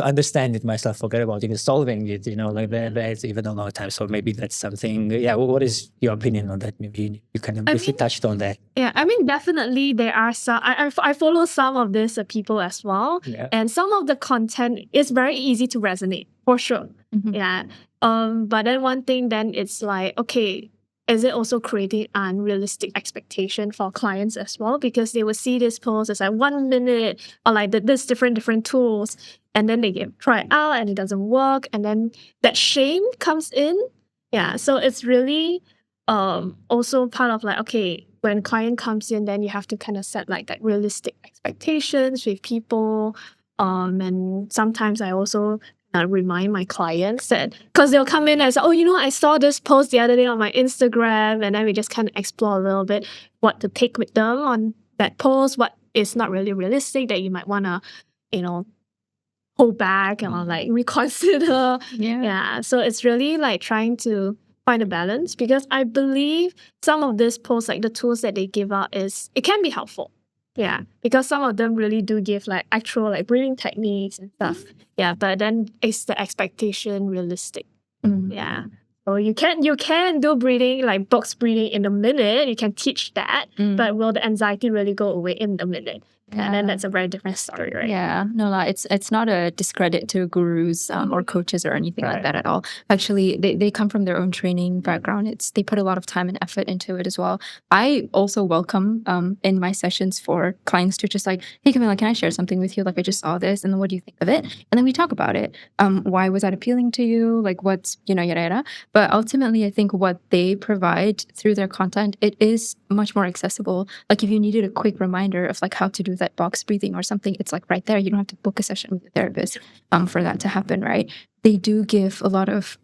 understand it myself, forget about even solving it, like that's even a long time. So maybe that's something. Yeah. What is your opinion on that? Maybe you kind of briefly touched on that. Yeah, I mean, definitely there are some. I follow some of these people as well, Yeah. and some of the content is very easy to resonate for sure. Mhm. Yeah. But then one thing, then it's like, okay, is it also creating unrealistic expectation for clients as well? Because they will see this post as like 1 minute or like this different tools, and then they try it out and it doesn't work, and then that shame comes in. Yeah. So it's really also part of like, okay, when client comes in, then you have to kind of set like that realistic expectations with people. And sometimes I also remind my clients that, because they'll come in and say, oh, I saw this post the other day on my Instagram, and then we just kind of explore a little bit what to take with them on that post, what is not really realistic that you might want to, hold back or like reconsider. Yeah. So it's really like trying to find a balance, because I believe some of these posts, like the tools that they give out, it can be helpful. Yeah, because some of them really do give like actual like breathing techniques and stuff. Yeah, but then is the expectation realistic? Yeah. So you can do breathing, like box breathing in a minute. You can teach that, but will the anxiety really go away in a minute? And then that's a very different story, right? Yeah, no, it's not a discredit to gurus or coaches or anything like that at all. Actually, they come from their own training background. They put a lot of time and effort into it as well. I also welcome in my sessions for clients to just like, hey Camilla, can I share something with you? Like, I just saw this, and then what do you think of it? And then we talk about it. Why was that appealing to you? Like, what's yada yada. But ultimately, I think what they provide through their content, it is much more accessible. Like, if you needed a quick reminder of like how to do that box breathing or something, it's like right there. You don't have to book a session with a therapist for that to happen, right? They do give a lot of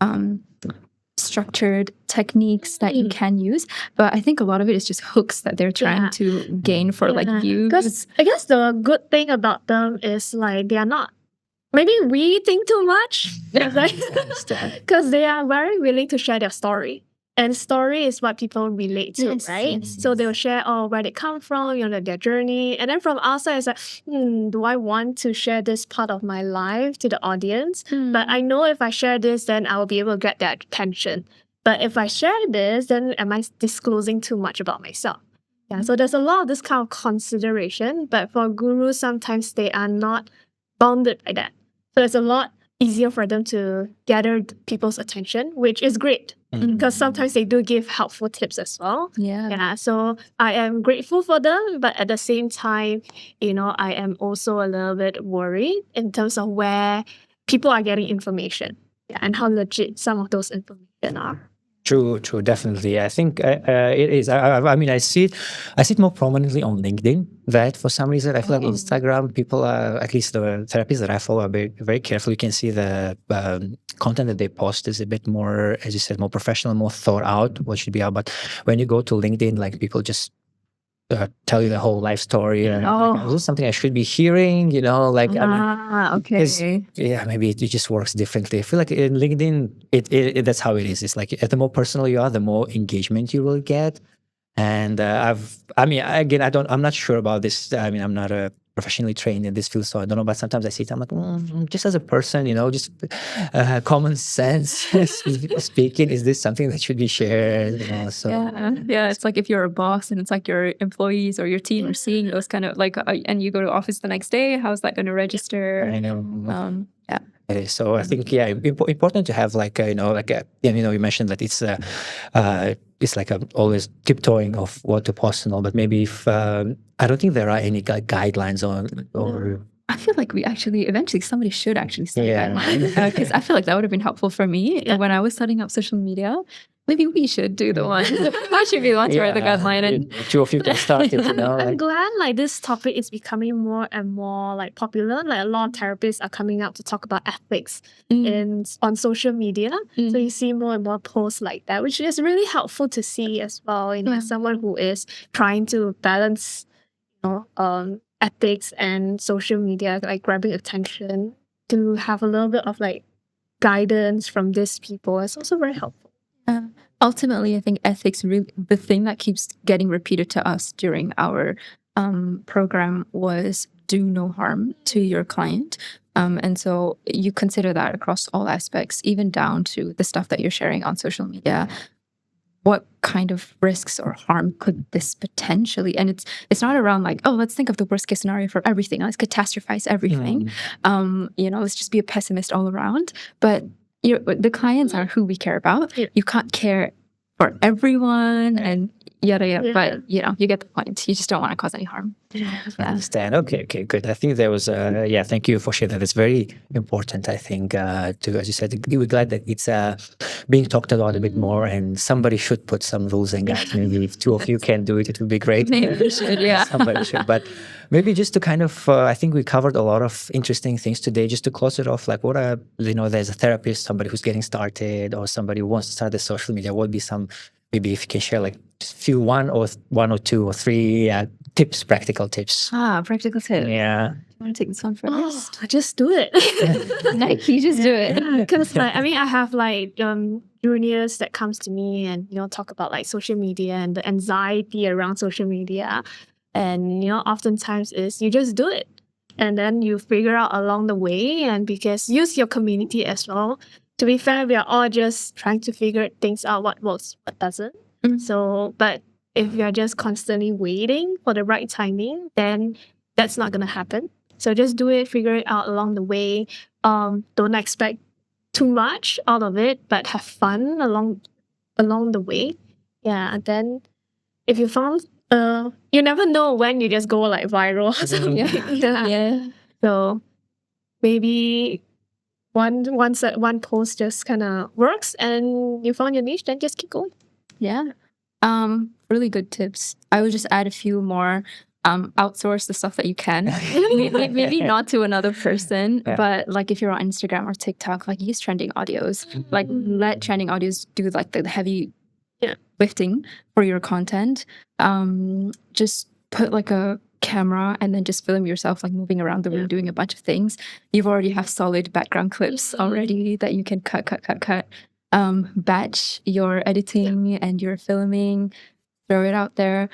structured techniques that you can use, but I think a lot of it is just hooks that they're trying to gain for like views. Because I guess the good thing about them is like they are not, maybe we think too much, because they are very willing to share their story. And story is what people relate to, right? So they'll share where they come from, their journey. And then from our side, it's like, do I want to share this part of my life to the audience? But I know if I share this, then I will be able to get their attention. But if I share this, then am I disclosing too much about myself? Yeah, so there's a lot of this kind of consideration. But for gurus, sometimes they are not bounded by that. So it's a lot easier for them to gather people's attention, which is great. Because sometimes they do give helpful tips as well. Yeah. So I am grateful for them, but at the same time, I am also a little bit worried in terms of where people are getting information, and how legit some of those information are. True, definitely. I think it is. I mean, I see it more prominently on LinkedIn. That for some reason, I feel like Instagram, people are, at least the therapists that I follow, are very, very careful. You can see the content that they post is a bit more, as you said, more professional, more thought out. What should be out, but when you go to LinkedIn, like people just tell you the whole life story, and is this something I should be hearing? Okay. Yeah, maybe it just works differently. I feel like in LinkedIn, it that's how it is. It's like the more personal you are, the more engagement you will get. And I'm not sure about this. I mean, I'm not professionally trained in this field, so I don't know. But sometimes I see it, I'm like, just as a person, just common sense speaking, is this something that should be shared? So yeah. It's like if you're a boss and it's like your employees or your team are seeing those kind of like, and you go to office the next day, how's that going to register? I know. Yeah. It is. So I think, important to have like, you mentioned that it's like always tiptoeing of what to post and all, but maybe if, I don't think there are any guidelines or I feel like we actually, eventually somebody should actually set guidelines, because I feel like that would have been helpful for me when I was setting up social media. Maybe we should do the one. I should be the one to write the guideline. And two of you can start it, I'm glad like this topic is becoming more and more like popular. Like a lot of therapists are coming out to talk about ethics on social media. So you see more and more posts like that, which is really helpful to see as well. Someone who is trying to balance, ethics and social media, like grabbing attention, to have a little bit of like guidance from these people is also very helpful. Ultimately, I think ethics really the thing that keeps getting repeated to us during our program was do no harm to your client. And so you consider that across all aspects, even down to the stuff that you're sharing on social media. What kind of risks or harm could this potentially? And it's not around like, oh, let's think of the worst case scenario for everything. Let's catastrophize everything. Let's just be a pessimist all around. But the clients are who we care about. You can't care for everyone and yada yada. But you get the point. You just don't want to cause any harm. I understand. Okay, good. I think there was thank you for sharing that. It's very important, I think, to, as you said, we're glad that it's being talked about a bit more, and somebody should put some rules and guides. Maybe if two of you can do it, it would be great. Maybe we should, Somebody should. But maybe just to kind of, I think we covered a lot of interesting things today. Just to close it off, like what are, there's a therapist, somebody who's getting started, or somebody who wants to start the social media. What would be some, maybe if you can share like few one or two or three tips, practical tips. Practical tips. Yeah. You want to take this one first? Just do it. Nike, just do it. Because I have like juniors that comes to me and talk about like social media and the anxiety around social media, and oftentimes is you just do it, and then you figure out along the way, and because use your community as well. To be fair, we are all just trying to figure things out, what works, what doesn't. So, but if you're just constantly waiting for the right timing, then that's not gonna happen. So just do it, figure it out along the way. Don't expect too much out of it, but have fun along the way. Yeah, and then if you found, you never know when you just go like viral or something. Yeah. So maybe one post just kind of works and you found your niche, then just keep going. Yeah. Really good tips. I would just add a few more. Outsource the stuff that you can. Maybe not to another person, but like if you're on Instagram or TikTok, like use trending audios. Like let trending audios do like the heavy lifting for your content. Just put like a camera and then just film yourself like moving around the room doing a bunch of things. You've already have solid background clips already that you can cut. Batch your editing and your filming, throw it out there.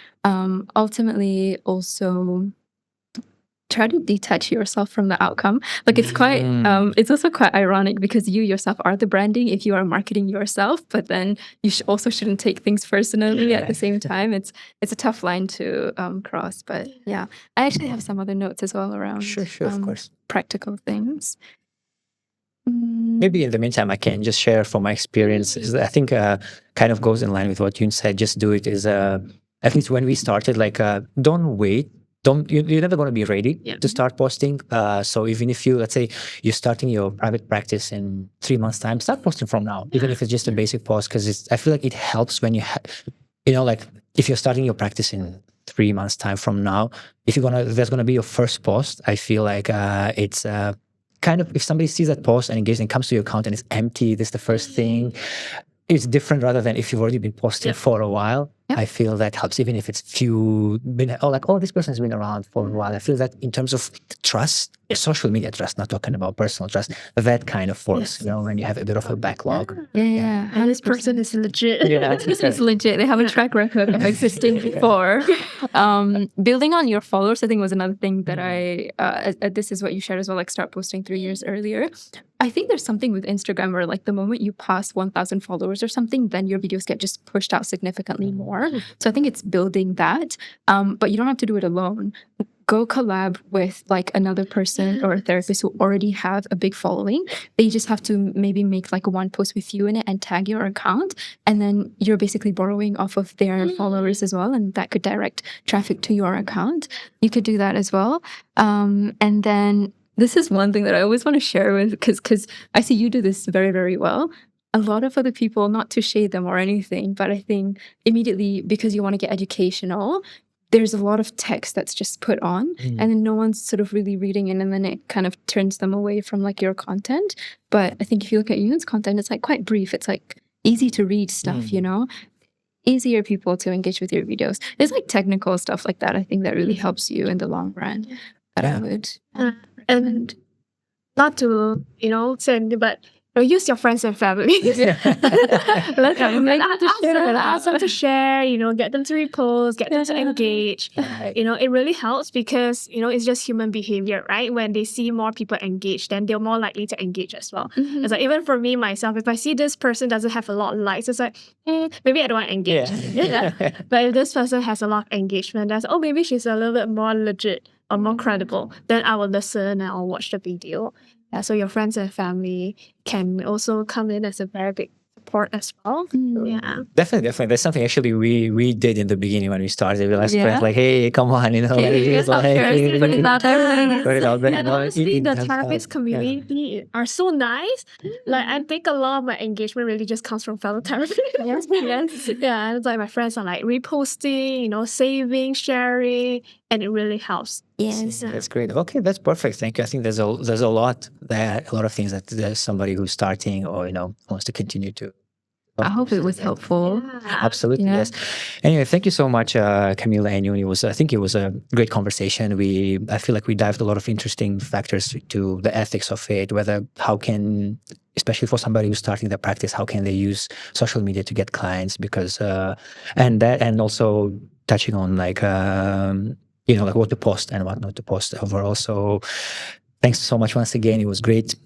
Ultimately also try to detach yourself from the outcome. Like it's quite it's also quite ironic because you yourself are the branding if you are marketing yourself, but then you also shouldn't take things personally at the same time. It's a tough line to cross, but yeah. I actually have some other notes as well around Sure, of course. Practical things. Maybe in the meantime, I can just share from my experience. I think kind of goes in line with what Yoon said. Just do it. Is at least when we started, like don't wait. You're never going to be ready to start posting. So even if let's say you're starting your private practice in 3 months' time, start posting from now, even if it's just a basic post, because I feel like it helps when you like if you're starting your practice in 3 months' time from now, there's gonna be your first post. I feel like it's kind of, if somebody sees that post and engages and comes to your account and it's empty, this is the first thing. It's different rather than if you've already been posting for a while. I feel that helps, even if it's this person has been around for a while. I feel that in terms of trust, social media trust, not talking about personal trust, that kind of force, when you have a bit of a backlog. Yeah. And this person is legit. This person is legit. They have a track record of existing before. Building on your followers, I think, was another thing that this is what you shared as well, like start posting 3 years earlier. I think there's something with Instagram where like the moment you pass 1,000 followers or something, then your videos get just pushed out significantly more. So I think it's building that, but you don't have to do it alone. Go collab with like another person or a therapist who already have a big following. They just have to maybe make like one post with you in it and tag your account, and then you're basically borrowing off of their followers as well, and that could direct traffic to your account. You could do that as well. And then this is one thing that I always want to share with, because I see you do this very, very well. A lot of other people, not to shade them or anything, but I think immediately because you want to get educational, there's a lot of text that's just put on and then no one's sort of really reading it, and then it kind of turns them away from like your content. But I think if you look at Yoon's content, it's like quite brief. It's like easy to read stuff, easier people to engage with your videos. There's like technical stuff like that, I think, that really helps you in the long run. That I would. And not to, say anything, but Or use your friends and family. Let them ask them to share, get them to repost, get them to engage. It really helps because, it's just human behavior, right? When they see more people engage, then they're more likely to engage as well. Mhm. It's like, even for me, myself, if I see this person doesn't have a lot of likes, it's like, maybe I don't want to engage. But if this person has a lot of engagement, that's, maybe she's a little bit more legit or more credible, then I will listen and I'll watch the video. So your friends and family can also come in as a very big support as well. Yeah. Definitely. That's something actually we did in the beginning when we started. We asked Yeah. friends like, hey, come on, Put it out there. put it out there. And honestly, the It therapist helps. community are so nice. Like, I think a lot of my engagement really just comes from fellow therapists. Yes. Yeah, and it's like my friends are like reposting, saving, sharing, and it really helps. Yes. That's great. Okay, that's perfect. Thank you. I think there's a lot of things that there's somebody who's starting or wants to continue to. I hope it was helpful. Absolutely, Yeah. yes. Anyway, thank you so much, Camila and Yuni. I think it was a great conversation. I feel like we dived a lot of interesting factors to the ethics of it, how can, especially for somebody who's starting their practice, how can they use social media to get clients? Because and also touching on like what to post and what not to post overall. So thanks so much once again. It was great.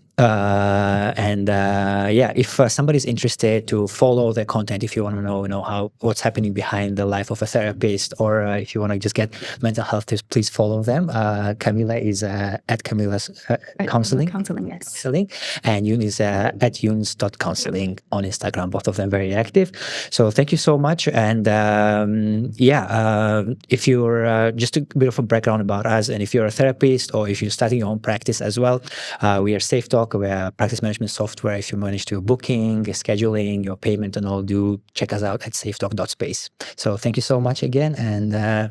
If somebody's interested to follow their content, if you want to know what's happening behind the life of a therapist, or if you want to just get mental health tips, please follow them. Camila is at Camila's counseling, Yes. counseling, and Yoon is at yoons.counseling on Instagram. Both of them very active. So thank you so much. And if you're just a bit of a background about us, and if you're a therapist or if you're starting your own practice as well, we are SafeTalk. We're practice management software. If you manage to booking, scheduling, your payment and all, do check us out at safetalk.space. So thank you so much again. And have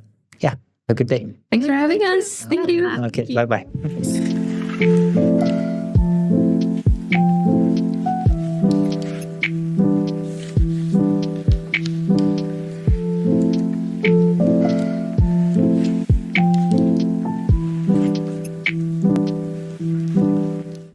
a good day. Thanks for having us. Thank you. Okay, bye-bye.